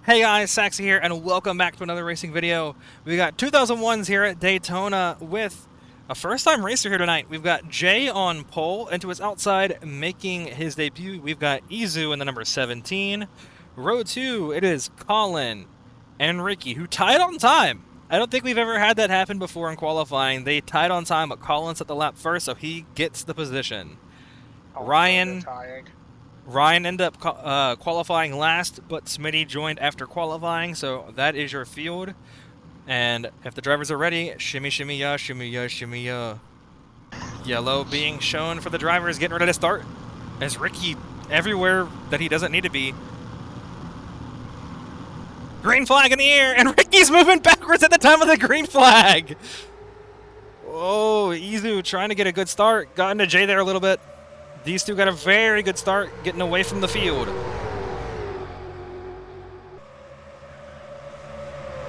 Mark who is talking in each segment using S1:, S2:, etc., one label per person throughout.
S1: Hey guys, Saxy here, and welcome back to another racing video. We got 2001s here at Daytona with a first-time racer here tonight. We've got Jay on pole, and to his outside, making his debut, we've got Izu in the number 17. Row 2, it is Colin and Ricky, who tied on time. I don't think we've ever had that happen before in qualifying. They tied on time, but Colin set the lap first, so he gets the position. Ryan ended up qualifying last, but Smity joined after qualifying, so that is your field. And if the drivers are ready, shimmy, shimmy, ya, shimmy, ya, shimmy, ya. Yellow being shown for the drivers, getting ready to start. As Ricky everywhere that he doesn't need to be. Green flag in the air, and Ricky's moving backwards at the time of the green flag. Oh, Izu trying to get a good start. Got into Jay there a little bit. These two got a very good start getting away from the field.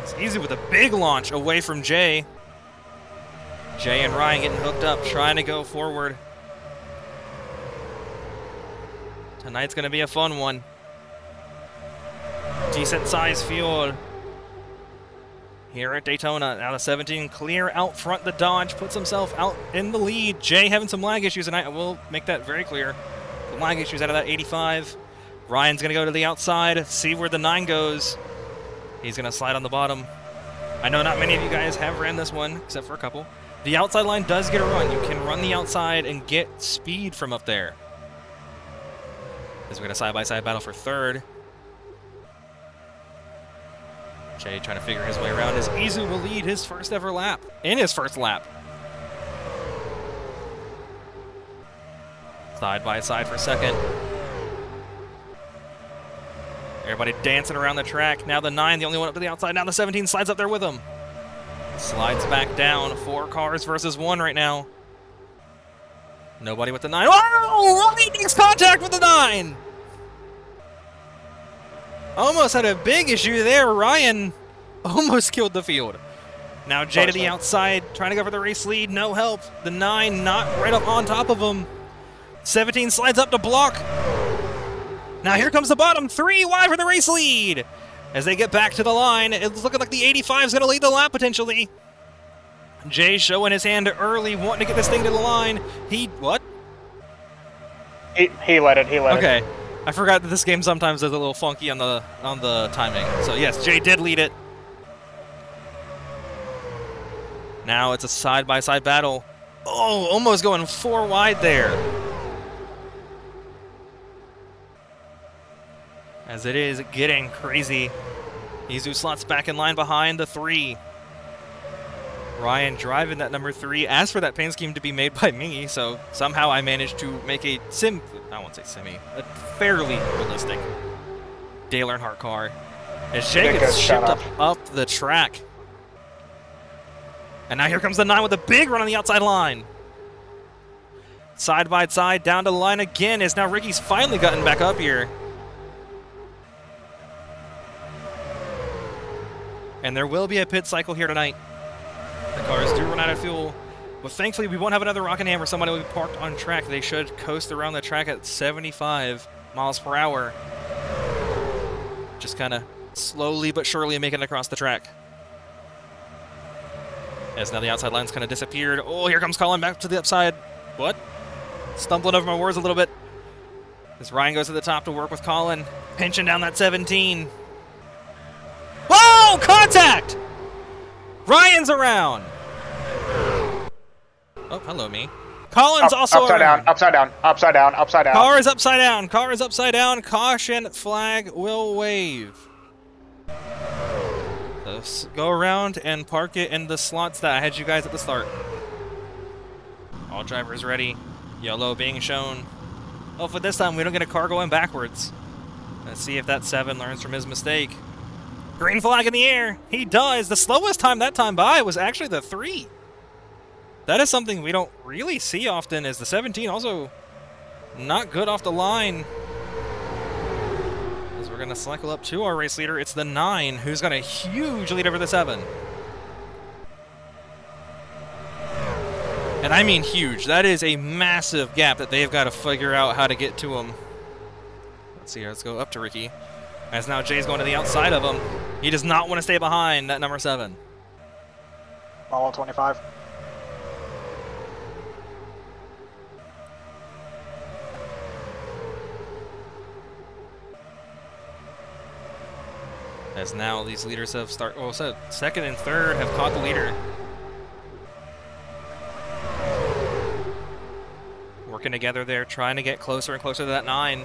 S1: It's Izu with a big launch away from Jay. Jay and Ryan getting hooked up, trying to go forward. Tonight's going to be a fun one. Decent sized field here at Daytona. Now the 17 clear out front. The Dodge puts himself out in the lead. Jay having some lag issues, and I will make that very clear. The lag issues out of that 85. Ryan's going to go to the outside, see where the 9 goes. He's going to slide on the bottom. I know not many of you guys have ran this one, except for a couple. The outside line does get a run. You can run the outside and get speed from up there. As we're going to side-by-side battle for third. Jay trying to figure his way around as Izu will lead his first ever lap. In his first lap. Side by side for second. Everybody dancing around the track. Now the 9, the only one up to the outside. Now the 17 slides up there with him. Slides back down. 4 cars versus 1 right now. Nobody with the 9. Oh! Ryan makes contact with the 9! Almost had a big issue there. Ryan almost killed the field. Now Jay to the outside, trying to go for the race lead. No help. The 9 not right up on top of him. 17 slides up to block. Now here comes the bottom 3 wide for the race lead. As they get back to the line, it's looking like the 85 is going to lead the lap potentially. Jay showing his hand early, wanting to get this thing to the line. What?
S2: He let it.
S1: Okay. I forgot that this game sometimes is a little funky on the timing. So yes, Jay did lead it. Now it's a side-by-side battle. Oh, almost going 4 wide there. As it is getting crazy. Izu slots back in line behind the 3. Ryan driving that number 3. Asked for that paint scheme to be made by me, so somehow I managed to make I won't say a fairly realistic Dale Earnhardt car. As Jay gets shipped up the track. And now here comes the 9 with a big run on the outside line. Side by side, down to the line again, as now Ricky's finally gotten back up here. And there will be a pit cycle here tonight. The cars do run out of fuel, but thankfully we won't have another Rockingham where somebody will be parked on track. They should coast around the track at 75 miles per hour. Just kind of slowly but surely making it across the track. As now the outside line's kind of disappeared. Oh, here comes Colin back to the upside. What? Stumbling over my words a little bit. As Ryan goes to the top to work with Colin, pinching down that 17. Whoa! Contact! Ryan's around. Oh, hello, me. Colin's also
S2: upside
S1: around.
S2: down.
S1: Car is upside down. Car is upside down. Caution flag will wave. So go around and park it in the slots that I had you guys at the start. All drivers ready. Yellow being shown. Hopefully this time we don't get a car going backwards. Let's see if that 7 learns from his mistake. Green flag in the air. He does. The slowest time that time by was actually the 3. That is something we don't really see often, is the 17 also not good off the line. As we're going to cycle up to our race leader, it's the 9 who's got a huge lead over the 7. And I mean huge. That is a massive gap that they've got to figure out how to get to him. Let's see here. Let's go up to Ricky. As now Jay's going to the outside of him. He does not want to stay behind that number 7.
S2: All 25.
S1: As now these leaders have so second and third have caught the leader. Working together there, trying to get closer and closer to that 9.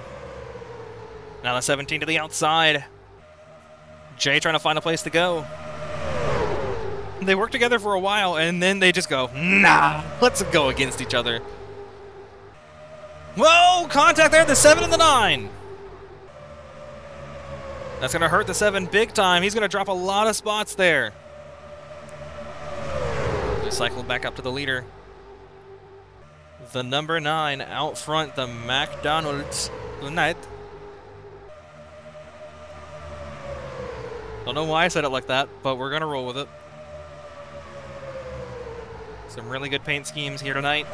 S1: Now the 17 to the outside. Jay trying to find a place to go. They work together for a while, and then they just go, nah, let's go against each other. Whoa, contact there, the 7 and the 9. That's going to hurt the 7 big time. He's going to drop a lot of spots there. Just cycle back up to the leader. The number 9 out front, the McDonald's Unite. Don't know why I said it like that, but we're going to roll with it. Some really good paint schemes here tonight.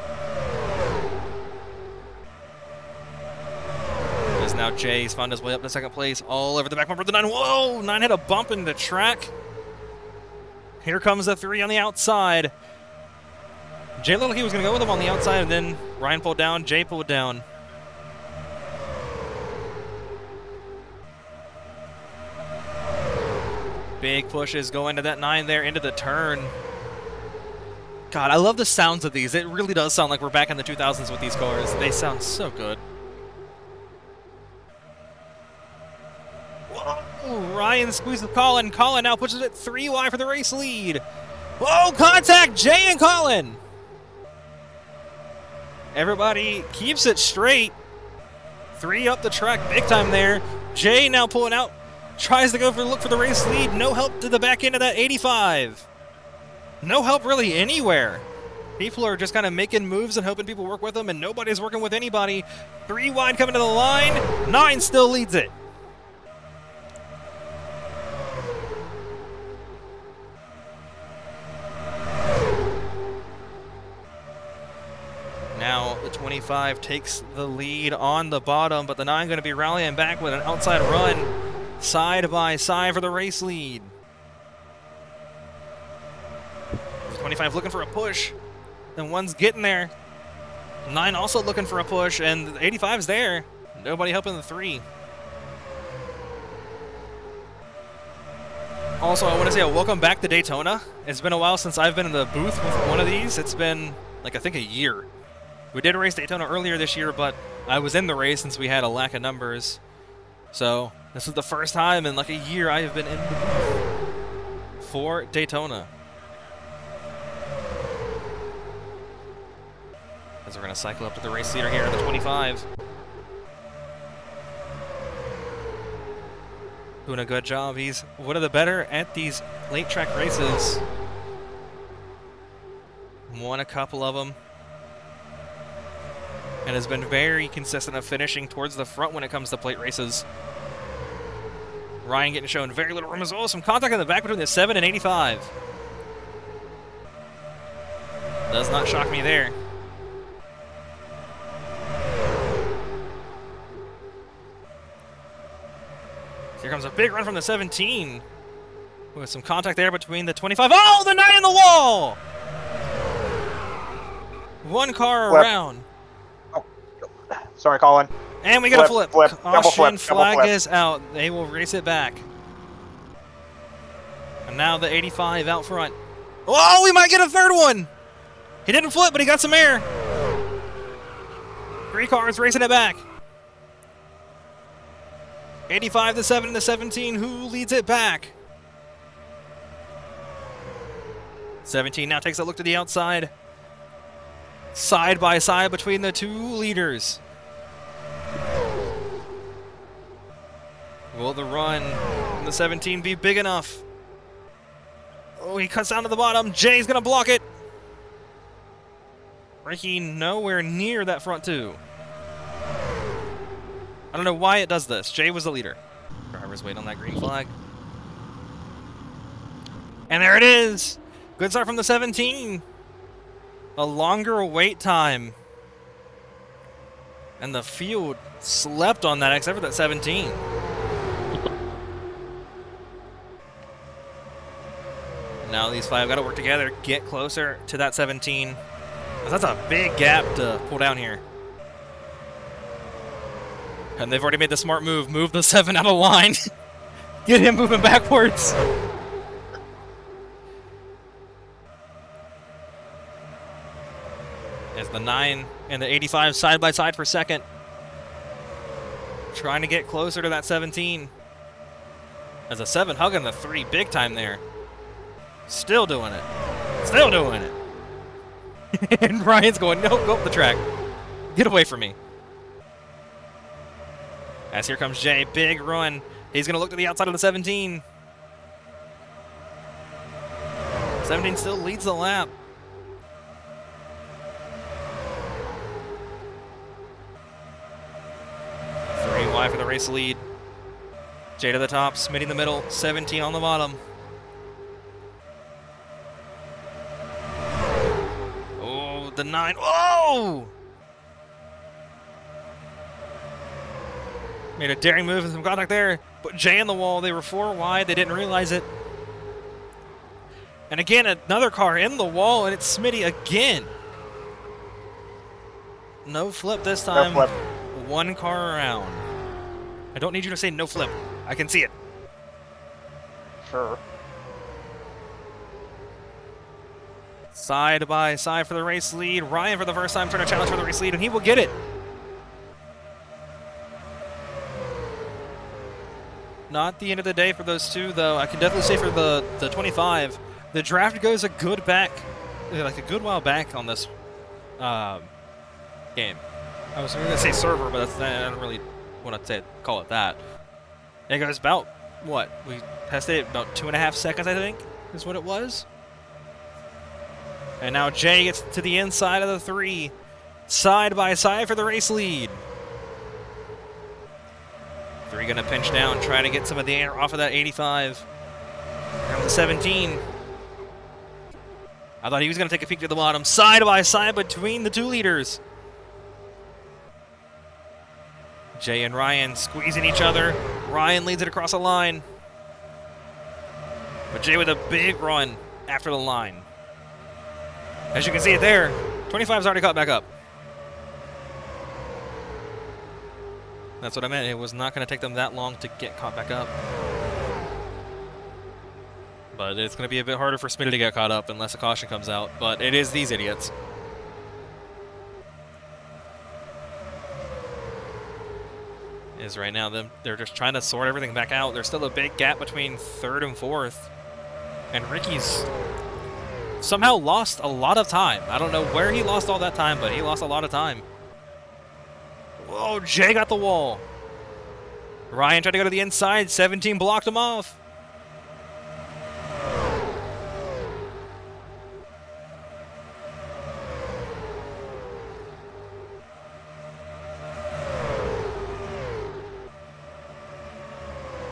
S1: As now Jay's found his way up to second place, all over the back bumper of the 9. Whoa! 9 had a bump in the track. Here comes the 3 on the outside. Jay looked like he was going to go with him on the outside, and then Ryan pulled down, Jay pulled down. Big pushes go into that 9 there, into the turn. God, I love the sounds of these. It really does sound like we're back in the 2000s with these cars. They sound so good. Whoa, Ryan squeezes Colin. Colin now pushes it 3 wide for the race lead. Whoa, contact Jay and Colin. Everybody keeps it straight. 3 up the track big time there. Jay now pulling out. Tries to go for look for the race lead. No help to the back end of that 85. No help really anywhere. People are just kind of making moves and hoping people work with them, and nobody's working with anybody. 3 wide coming to the line. 9 still leads it. Now the 25 takes the lead on the bottom, but the 9 going to be rallying back with an outside run. Side by side for the race lead. 25 looking for a push, and 1's getting there. 9 also looking for a push, and the 85's there. Nobody helping the 3. Also, I want to say a welcome back to Daytona. It's been a while since I've been in the booth with one of these. It's been, like, I think a year. We did race Daytona earlier this year, but I was in the race since we had a lack of numbers. So this is the first time in like a year I have been in the booth for Daytona. As we're going to cycle up to the race leader here at the 25. Doing a good job. He's one of the better at these late track races. Won a couple of them. And has been very consistent of finishing towards the front when it comes to plate races. Ryan getting shown very little room as well. Some contact in the back between the 7 and 85. Does not shock me there. Here comes a big run from the 17. With some contact there between the 25. Oh, the 9 in the wall! 1 car around.
S2: Sorry, Colin.
S1: And we got a flip. Caution flag
S2: flip.
S1: is out. They will race it back. And now the 85 out front. Oh, we might get a 3rd one. He didn't flip, but he got some air. 3 cars racing it back. 85 to 7 to 17. Who leads it back? 17 now takes a look to the outside. Side by side between the 2 leaders. Will the run from the 17 be big enough? Oh, he cuts down to the bottom. Jay's going to block it. Braking nowhere near that front 2. I don't know why it does this. Jay was the leader. Drivers wait on that green flag. And there it is. Good start from the 17. A longer wait time. And the field slept on that except for that 17. Now these 5 got to work together, get closer to that 17. That's a big gap to pull down here. And they've already made the smart move the 7 out of line. Get him moving backwards. As the 9 and the 85 side by side for second. Trying to get closer to that 17. As a 7 hugging the 3 big time there. Still doing it. Still doing it. And Ryan's going, no, go up the track. Get away from me. As here comes Jay, big run. He's going to look to the outside of the 17. 17 still leads the lap. Three wide for the race lead. Jay to the top, Smity in the middle, 17 on the bottom. Oh, the 9. Oh! Made a daring move and some contact there. But Jay in the wall, they were 4 wide, they didn't realize it. And again, another car in the wall, and it's Smity again. No flip this time.
S2: No flip.
S1: 1 car around. I don't need you to say no flip. I can see it.
S2: Sure.
S1: Side by side for the race lead. Ryan for the first time trying to challenge for the race lead, and he will get it. Not the end of the day for those 2, though. I can definitely say for the 25, the draft goes a good while back on this game. I was going to say server, but that's, I don't really want to call it that. It goes about, what? We tested it about 2.5 seconds, I think, is what it was. And now Jay gets to the inside of the 3. Side by side for the race lead. 3 going to pinch down, trying to get some of the air off of that 85. Down to 17. I thought he was going to take a peek to the bottom. Side by side between the 2 leaders. Jay and Ryan squeezing each other. Ryan leads it across the line. But Jay with a big run after the line. As you can see it there, 25's already caught back up. That's what I meant. It was not going to take them that long to get caught back up. But it's going to be a bit harder for Smity to get caught up unless a caution comes out. But it is these idiots. Is right now they're just trying to sort everything back out. There's still a big gap between 3rd and 4th. And Ricky's somehow lost a lot of time. I don't know where he lost all that time, but he lost a lot of time. Whoa, Jay got the wall. Ryan tried to go to the inside. 17 blocked him off.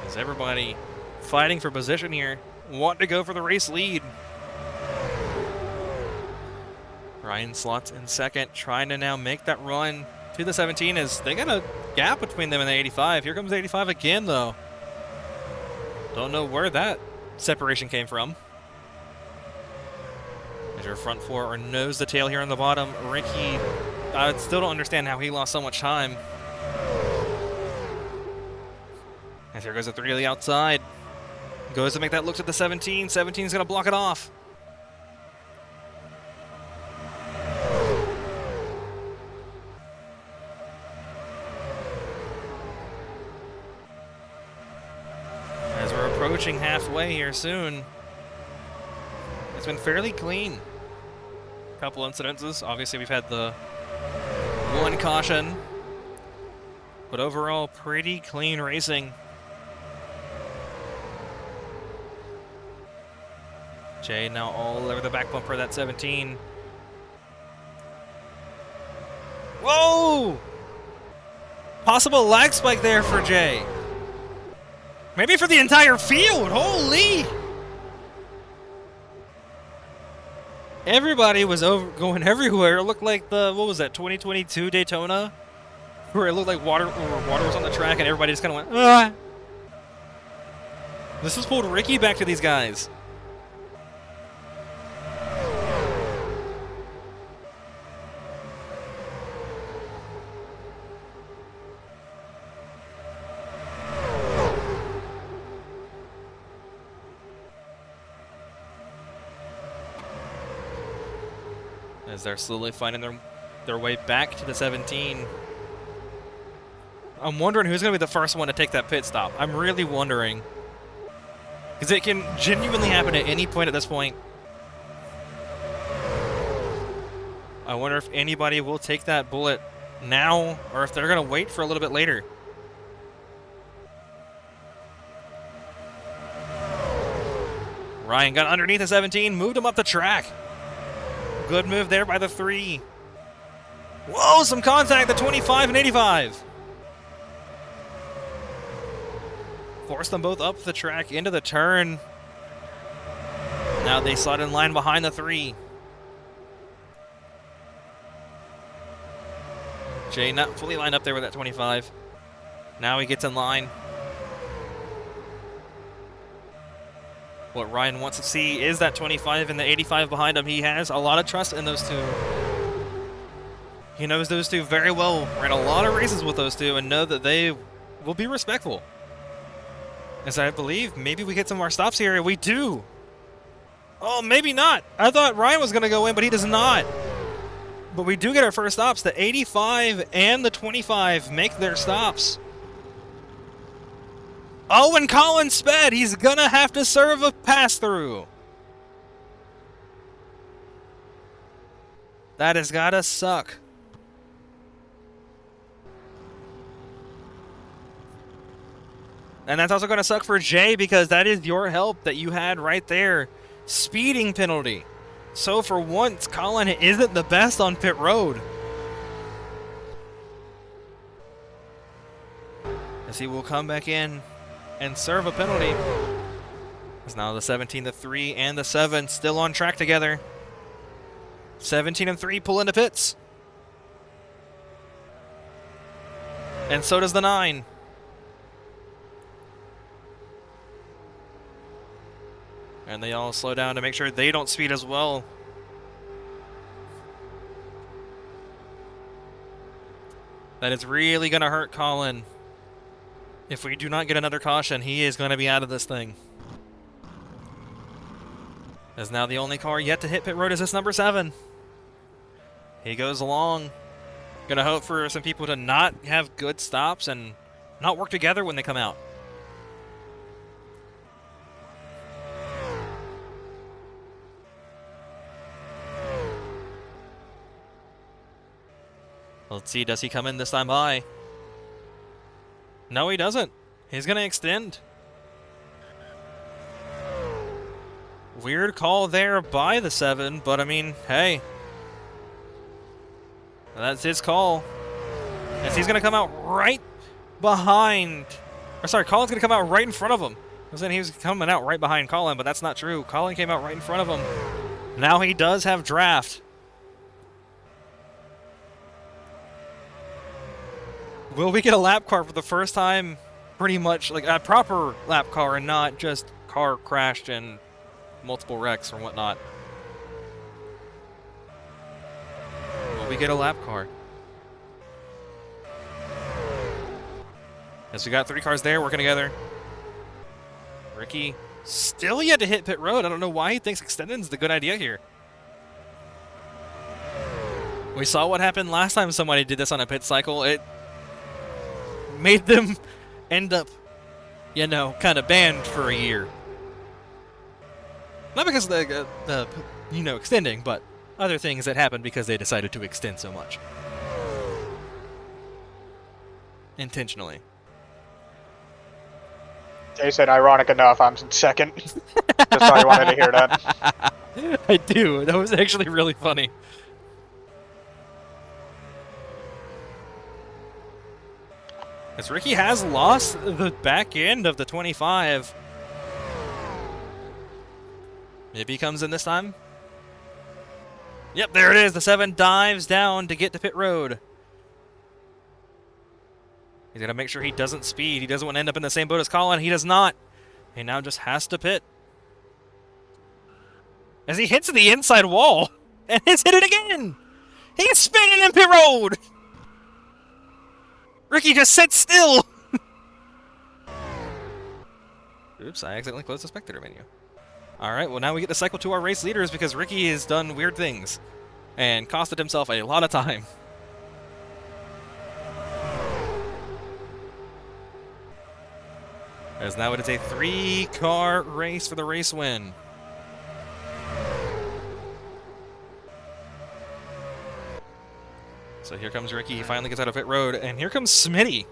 S1: Is everybody fighting for position here? Want to go for the race lead. Ryan slots in second, trying to now make that run to the 17 as they got a gap between them and the 85. Here comes the 85 again, though. Don't know where that separation came from. As your front 4 or nose the tail here on the bottom. Ricky, I still don't understand how he lost so much time. As here goes the 3 to the outside. Goes to make that look to the 17. 17's going to block it off. As we're approaching halfway here soon. It's been fairly clean. Couple incidences. Obviously, we've had the 1 caution. But overall, pretty clean racing. Jay now all over the back bumper of that 17. Whoa! Possible lag spike there for Jay. Maybe for the entire field. Holy! Everybody was going everywhere. It looked like the, what was that, 2022 Daytona? Where it looked like water was on the track and everybody just kind of went, ah! This has pulled Ricky back to these guys. as they're slowly finding their way back to the 17. I'm wondering who's going to be the first one to take that pit stop. I'm really wondering. Because it can genuinely happen at any point at this point. I wonder if anybody will take that bullet now or if they're going to wait for a little bit later. Ryan got underneath the 17, moved him up the track. Good move there by the 3. Whoa, some contact, the 25 and 85. Forced them both up the track into the turn. Now they slide in line behind the 3. Jay not fully lined up there with that 25. Now he gets in line. What Ryan wants to see is that 25 and the 85 behind him. He has a lot of trust in those two. He knows those two very well. Ran a lot of races with those two and know that they will be respectful. As I believe, maybe we get some more stops here. We do. Oh, maybe not. I thought Ryan was going to go in, but he does not. But we do get our first stops. The 85 and the 25 make their stops. Oh, and Colin sped. He's going to have to serve a pass-through. That has got to suck. And that's also going to suck for Jay because that is your help that you had right there. Speeding penalty. So for once, Colin isn't the best on pit road. As he will come back in and serve a penalty. As now the 17, the 3, and the 7 still on track together. 17 and 3 pull into pits. And so does the 9. And they all slow down to make sure they don't speed as well. That is really going to hurt Colin. If we do not get another caution, he is going to be out of this thing. As now the only car yet to hit pit road is this number 7. He goes along. Gonna hope for some people to not have good stops and not work together when they come out. Let's see, does he come in this time by? No, he doesn't. He's gonna extend. Weird call there by the 7, but I mean, hey. That's his call. As he's gonna come out right behind. Or sorry, Colin's gonna come out right in front of him. I was saying he was coming out right behind Colin, but that's not true. Colin came out right in front of him. Now he does have draft. Will we get a lap car for the first time? Pretty much like a proper lap car and not just car crashed and multiple wrecks or whatnot. Will we get a lap car? As we got 3 cars there working together. Ricky still yet to hit pit road. I don't know why he thinks extending is the good idea here. We saw what happened last time somebody did this on a pit cycle. It made them end up, you know, kind of banned for a year. Not because of the you know, extending, but other things that happened because they decided to extend so much. Intentionally.
S2: Jason, ironic enough, I'm second. Just thought you wanted to hear that.
S1: I do. That was actually really funny. As Ricky has lost the back end of the 25. Maybe he comes in this time. Yep, there it is. The 7 dives down to get to pit road. He's got to make sure he doesn't speed. He doesn't want to end up in the same boat as Colin. He does not. He now just has to pit. As he hits the inside wall. And has hit it again. He's spinning in pit road. Ricky just sits still. Oops, I accidentally closed the spectator menu. All right, well now we get to cycle to our race leaders because Ricky has done weird things. and costed himself a lot of time. As now it is a 3-car race for the race win. So here comes Ricky. He finally gets out of pit road, and here comes Smity.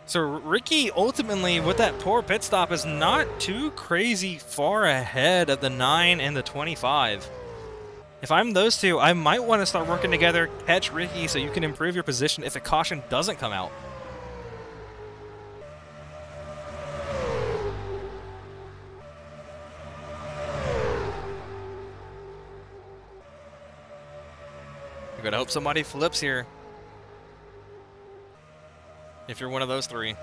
S1: So Ricky, ultimately, with that poor pit stop, is not too crazy far ahead of the 9 and the 25. If I'm those two, I might want to start working together, catch Ricky, so you can improve your position if a caution doesn't come out. You gotta hope somebody flips here. If you're one of those three.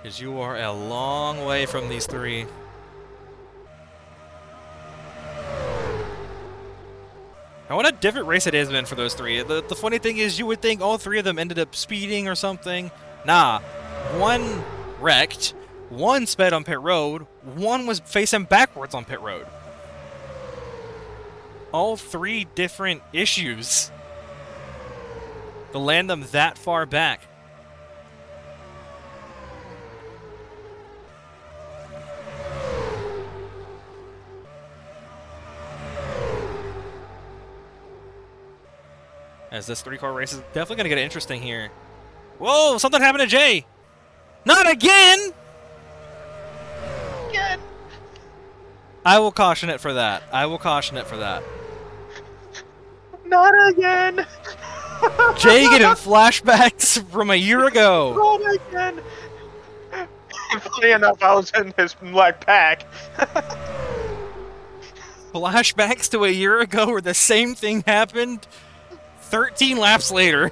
S1: Because you are a long way from these three. Now, what a different race it has been for those three. The funny thing is, you would think all three of them ended up speeding or something. Nah. One wrecked, one sped on pit road, one was facing backwards on pit road. All three different issues to land them that far back. As this 3-car race is definitely going to get interesting here. Whoa, something happened to Jay. Not again!
S2: Again.
S1: I will caution it for that. I will caution it for that.
S2: Not again.
S1: Jay getting flashbacks from a year ago.
S2: Not again. Funny enough, I was in his black pack.
S1: Flashbacks to a year ago where the same thing happened 13 laps later.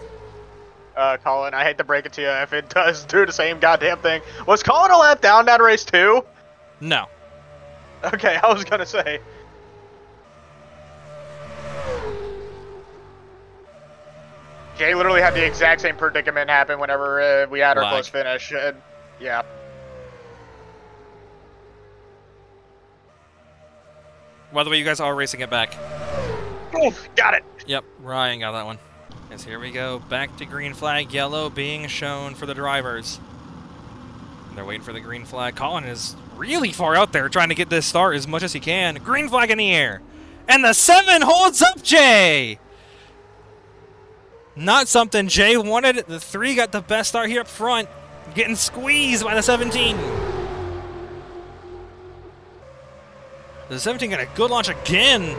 S2: Colin, I hate to break it to you if it does do the same goddamn thing. Was Colin a lap down that race too?
S1: No.
S2: Okay, I was gonna say. Jay literally had the exact same predicament happen whenever we had our close finish. Yeah.
S1: By the way, you guys are racing it back.
S2: Oof, got it.
S1: Yep, Ryan got that one. Yes, here we go. Back to green flag, yellow being shown for the drivers. They're waiting for the green flag. Colin is really far out there trying to get this start as much as he can. Green flag in the air. And the 7 holds up Jay! Not something Jay wanted. The 3 got the best start here up front. Getting squeezed by the 17. The 17 got a good launch again.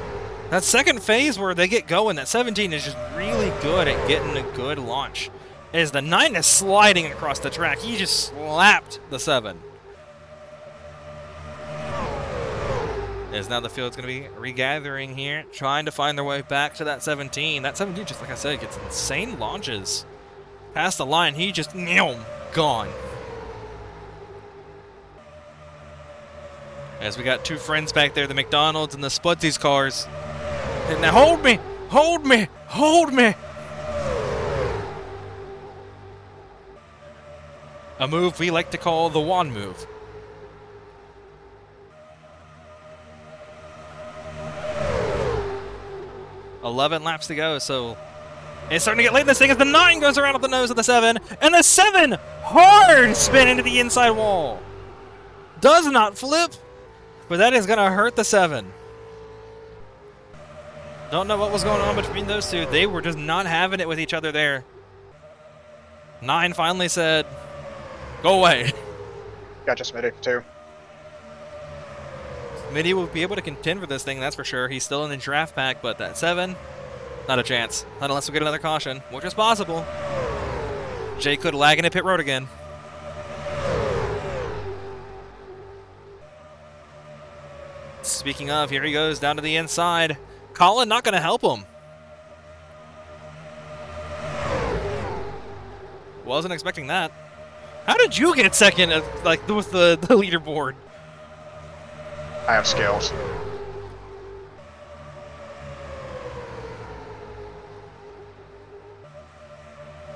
S1: That second phase where they get going, that 17 is just really good at getting a good launch. As the 9 is sliding across the track, he just slapped the 7. As now the field's going to be regathering here, trying to find their way back to that 17. That 17, just like I said, gets insane launches. Past the line, he just, gone. As we got 2 friends back there, the McDonald's and the Spudsies cars. And now hold me, hold me, hold me. A move we like to call the Juan move. $11 laps to go, so it's starting to get late in this thing as the 9 goes around up the nose of the 7, and the 7 hard spin into the inside wall. Does not flip, but that is going to hurt the 7. Don't know what was going on between those two. They were just not having it with each other there. 9 finally said, go away.
S2: Gotcha, Smity, too.
S1: Smity will be able to contend for this thing, that's for sure. He's still in the draft pack, but that 7, not a chance. Not unless we get another caution, which is possible. Jay could lag into pit road again. Speaking of, here he goes down to the inside. Colin not going to help him. Wasn't expecting that. How did you get second, like, with the leaderboard?
S2: I have skills.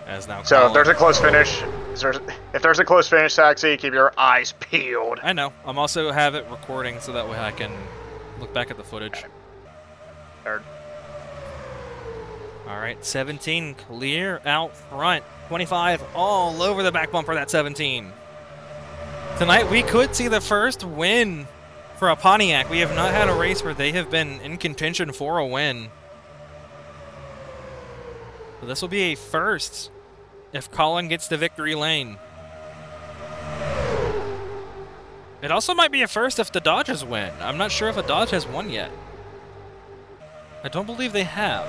S1: As now
S2: So
S1: Colin.
S2: if there's a close finish, If there's a close finish, Saxy, keep your eyes peeled.
S1: I know. I'm also have it recording so that way I can look back at the footage.
S2: Third.
S1: All right, 17 clear out front. 25 all over the back bumper, that 17. Tonight we could see the first win for a Pontiac. We have not had a race where they have been in contention for a win. So this will be a first if Colin gets to victory lane. It also might be a first if the Dodges win. I'm not sure if a Dodge has won yet. I don't believe they have.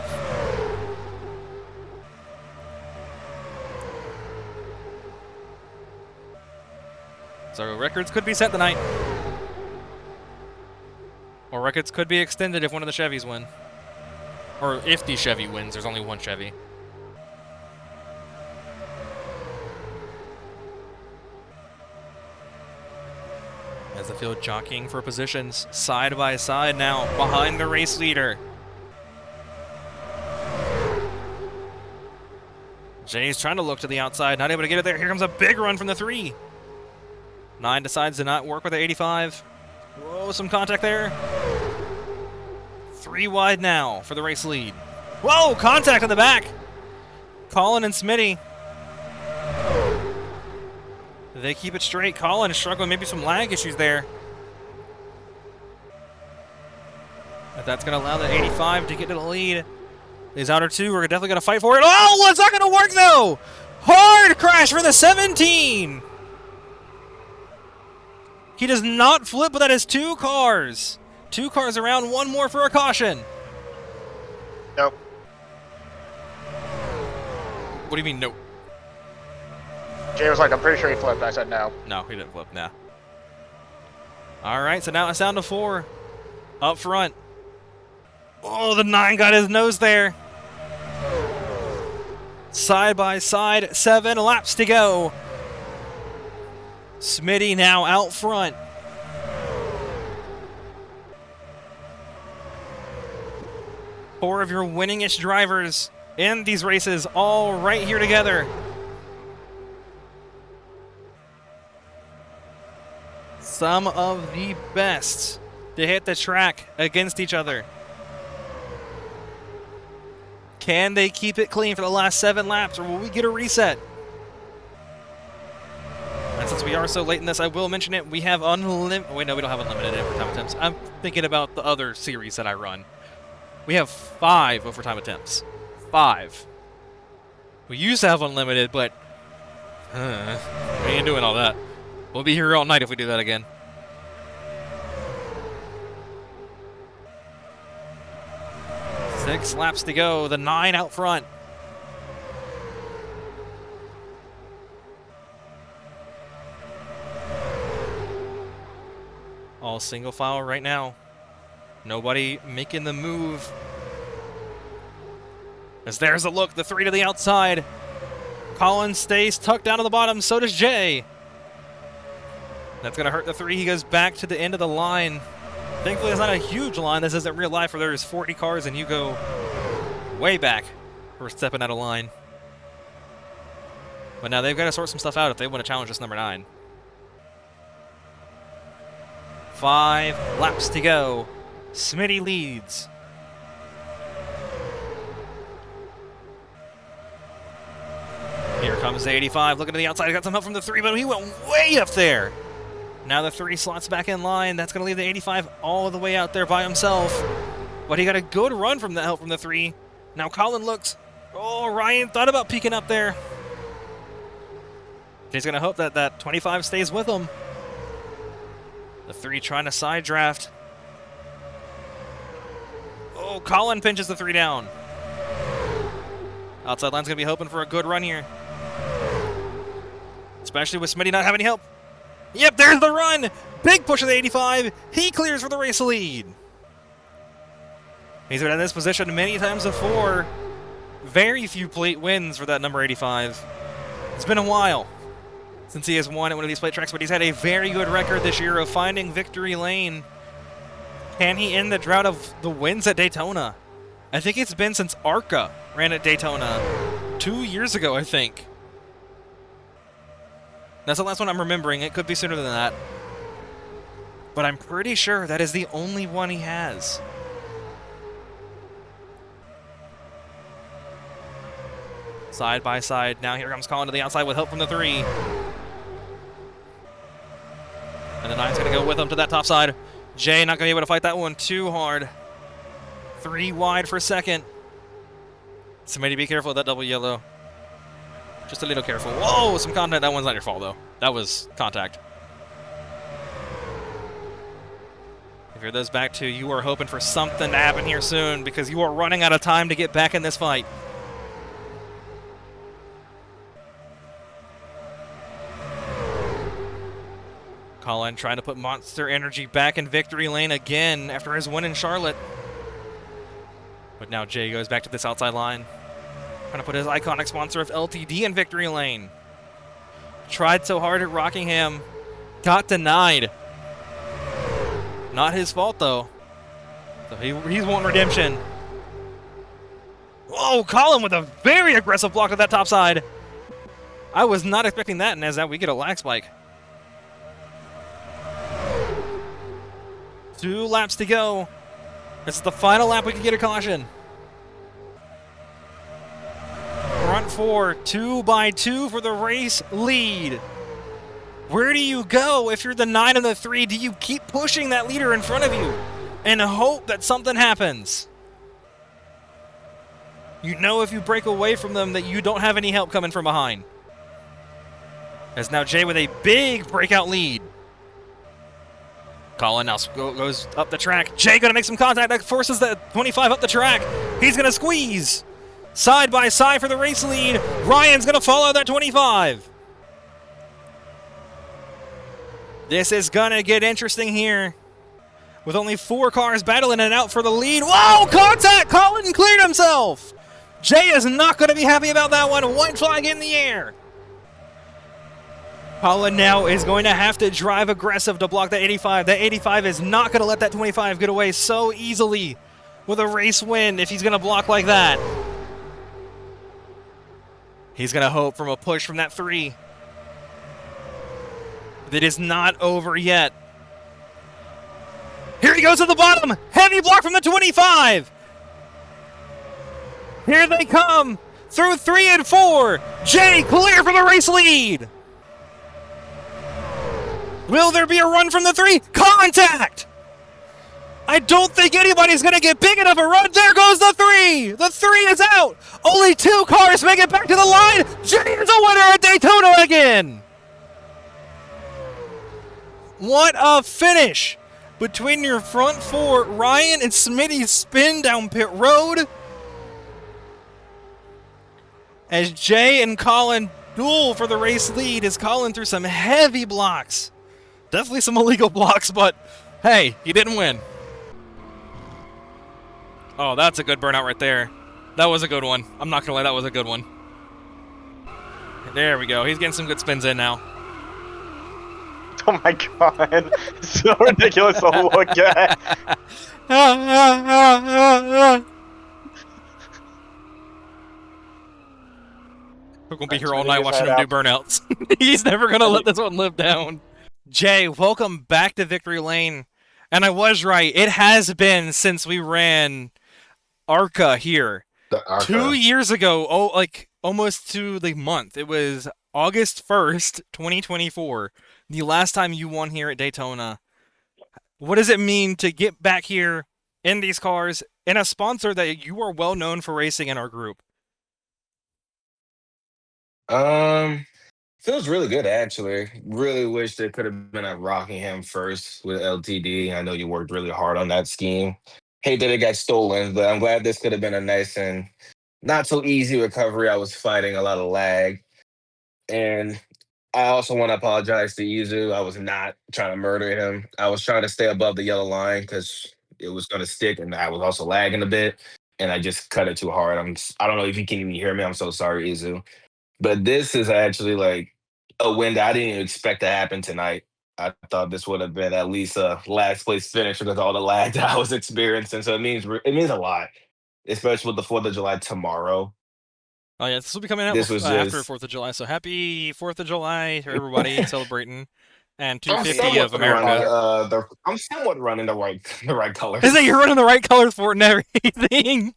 S1: So records could be set tonight. Or records could be extended if one of the Chevys win. Or if the Chevy wins, there's only one Chevy. As the field jockeying for positions side by side now behind the race leader. Jay's trying to look to the outside, not able to get it there. Here comes a big run from the 3. 9 decides to not work with the 85. Whoa, some contact there. 3 wide now for the race lead. Whoa, contact in the back. Colin and Smity. They keep it straight. Colin is struggling, maybe some lag issues there. But that's going to allow the 85 to get to the lead. These outer 2 are definitely going to fight for it. Oh, it's not going to work though. Hard crash for the 17. He does not flip, but that is 2 cars. 2 cars around, 1 more for a caution.
S2: Nope.
S1: What do you mean, nope?
S2: Jay was like, I'm pretty sure he flipped. I said no.
S1: No, he didn't flip, nah. All right, so now it's down to 4. Up front. Oh, the 9 got his nose there. Side by side, 7 laps to go. Smity now out front. Four of your winningest drivers in these races all right here together. Some of the best to hit the track against each other. Can they keep it clean for the last 7 laps, or will we get a reset? And since we are so late in this, I will mention it. We have unlimited... Wait, no, we don't have unlimited overtime attempts. I'm thinking about the other series that I run. We have 5 overtime attempts. 5. We used to have unlimited, but... we ain't doing all that. We'll be here all night if we do that again. Six laps to go. The 9 out front. All single file right now. Nobody making the move. As there's a look, the 3 to the outside. Colin stays tucked down to the bottom, so does Jay. That's going to hurt the 3. He goes back to the end of the line. Thankfully, it's not a huge line. This isn't real life where there's 40 cars and you go way back for stepping out of line. But now they've got to sort some stuff out if they want to challenge this number 9. 5 laps to go. Smity leads. Here comes the 85. Looking to the outside. Got some help from the 3, but he went way up there. Now the 3 slots back in line. That's going to leave the 85 all the way out there by himself. But he got a good run from the help from the 3. Now Colin looks. Oh, Ryan thought about peeking up there. He's going to hope that that 25 stays with him. The 3 trying to side draft. Oh, Colin pinches the 3 down. Outside line's going to be hoping for a good run here. Especially with Smity not having any help. Yep, there's the run. Big push of the 85. He clears for the race lead. He's been in this position many times before. Very few plate wins for that number 85. It's been a while since he has won at one of these plate tracks, but he's had a very good record this year of finding victory lane. Can he end the drought of the wins at Daytona? I think it's been since ARCA ran at Daytona 2 years ago, I think. That's the last one I'm remembering. It could be sooner than that. But I'm pretty sure that is the only one he has. Side by side. Now here comes Colin to the outside with help from the 3. And the 9's going to go with him to that top side. Jay not going to be able to fight that one too hard. 3 wide for second. Somebody be careful of that double yellow. Just a little careful. Whoa, some contact. That one's not your fault, though. That was contact. If you're those back two, you are hoping for something to happen here soon because you are running out of time to get back in this fight. Colin trying to put Monster Energy back in victory lane again after his win in Charlotte. But now Jay goes back to this outside line. Trying to put his iconic sponsor of LTD in victory lane. Tried so hard at Rockingham. Got denied. Not his fault, though. So he's wanting redemption. Whoa, Colin with a very aggressive block to that top side. I was not expecting that, and as that we get a lag spike. 2 laps to go. This is the final lap we can get a caution. Front 4, 2 by 2 for the race lead. Where do you go if you're the 9 and the 3? Do you keep pushing that leader in front of you and hope that something happens? You know if you break away from them that you don't have any help coming from behind. As now Jay with a big breakout lead. Colin now goes up the track. Jay going to make some contact that forces the 25 up the track. He's going to squeeze. Side by side for the race lead. Ryan's going to follow that 25. This is going to get interesting here. With only 4 cars battling it out for the lead. Whoa, contact! Colin cleared himself. Jay is not going to be happy about that one. White flag in the air. Colin now is going to have to drive aggressive to block that 85. That 85 is not going to let that 25 get away so easily with a race win if he's going to block like that. He's going to hope from a push from that 3. It is not over yet. Here he goes to the bottom. Heavy block from the 25. Here they come through 3 and 4. Jay clear for the race lead. Will there be a run from the 3? Contact! I don't think anybody's going to get big enough a run. There goes the 3. The 3 is out. Only 2 cars make it back to the line. Jay is a winner at Daytona again. What a finish. Between your front 4, Ryan and Smity spin down pit road. As Jay and Colin duel for the race lead as Colin threw some heavy blocks. Definitely some illegal blocks, but hey, he didn't win. Oh, that's a good burnout right there. That was a good one. I'm not gonna lie, that was a good one. There we go. He's getting some good spins in now.
S2: Oh my god. It's so ridiculous to look at.
S1: We're gonna be here all night watching him do burnouts. He's never gonna let this one live down. Jay, welcome back to Victory Lane. And I was right. It has been since we ran ARCA here.
S3: The ARCA.
S1: 2 years ago, like almost to the month. It was August 1st, 2024. The last time you won here at Daytona. What does it mean to get back here in these cars in a sponsor that you are well known for racing in our group?
S3: Feels really good actually. Really wish there could have been a Rockingham first with LTD. I know you worked really hard on that scheme. Hate that it got stolen, but I'm glad this could have been a nice and not so easy recovery. I was fighting a lot of lag. And I also want to apologize to Izu. I was not trying to murder him. I was trying to stay above the yellow line because it was going to stick, and I was also lagging a bit, and I just cut it too hard. I don't know if you can even hear me. I'm so sorry, Izu. But this is actually like a win that I didn't even expect to happen tonight. I thought this would have been at least a last place finish because of all the lag that I was experiencing. So it means a lot, especially with the 4th of July tomorrow.
S1: Oh yeah, this will be coming out
S3: This was
S1: after
S3: just
S1: 4th of July. So happy 4th of July to everybody celebrating, and
S3: I'm
S1: 250
S2: Happy
S1: of
S3: somewhat running
S1: America.
S3: I'm somewhat running the right the right
S1: Is that
S3: colors.
S1: you're running the right colors for it and everything?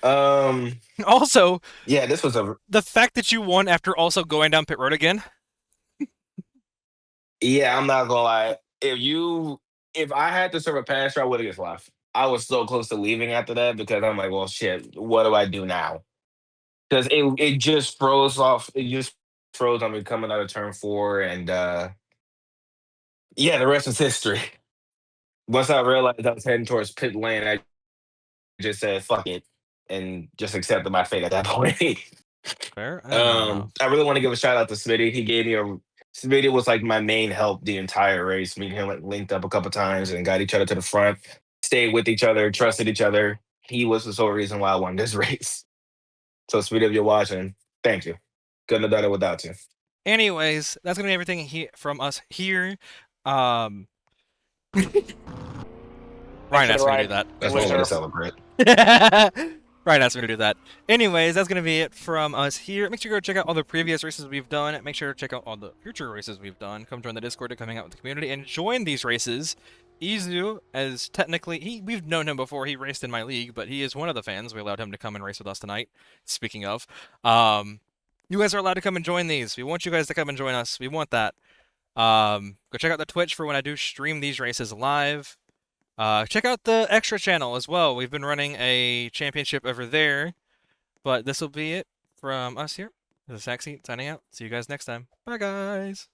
S3: um
S1: Also,
S3: yeah, this was a
S1: the fact that you won after also going down pit road again.
S3: yeah, I'm not gonna lie. If I had to serve a passer, I would have just left. I was so close to leaving after that because I'm like, well shit, what do I do now? Because it just froze off. It just froze on me coming out of turn four, and yeah, the rest is history. Once I realized I was heading towards pit lane, I just said fuck it and just accepted my fate at that point.
S1: Fair enough.
S3: I really want to give a shout out to Smitty. Smitty was like my main help the entire race. Me and him like linked up a couple times and got each other to the front, stayed with each other, trusted each other. He was the sole reason why I won this race. So Smitty, if you're watching, thank you. Couldn't have done it without you.
S1: Anyways, that's gonna be everything from us here. Um,
S2: Thanks
S1: Ryan
S2: for the
S1: asked me to do
S2: ride,
S1: that.
S3: That's one way to
S2: loser.
S3: celebrate.
S1: Ryan asked me to do that. Anyways, that's going to be it from us here. Make sure you go check out all the previous races we've done. Make sure to check out all the future races we've done. Come join the Discord to coming out with the community and join these races. Izu, as technically, we've known him before. He raced in my league, but he is one of the fans. We allowed him to come and race with us tonight. Speaking of, you guys are allowed to come and join these. We want you guys to come and join us. We want that. Go check out the Twitch for when I do stream these races live. Check out the extra channel as well. We've been running a championship over there. But this will be it from us here. This is Saxy signing out. See you guys next time. Bye, guys.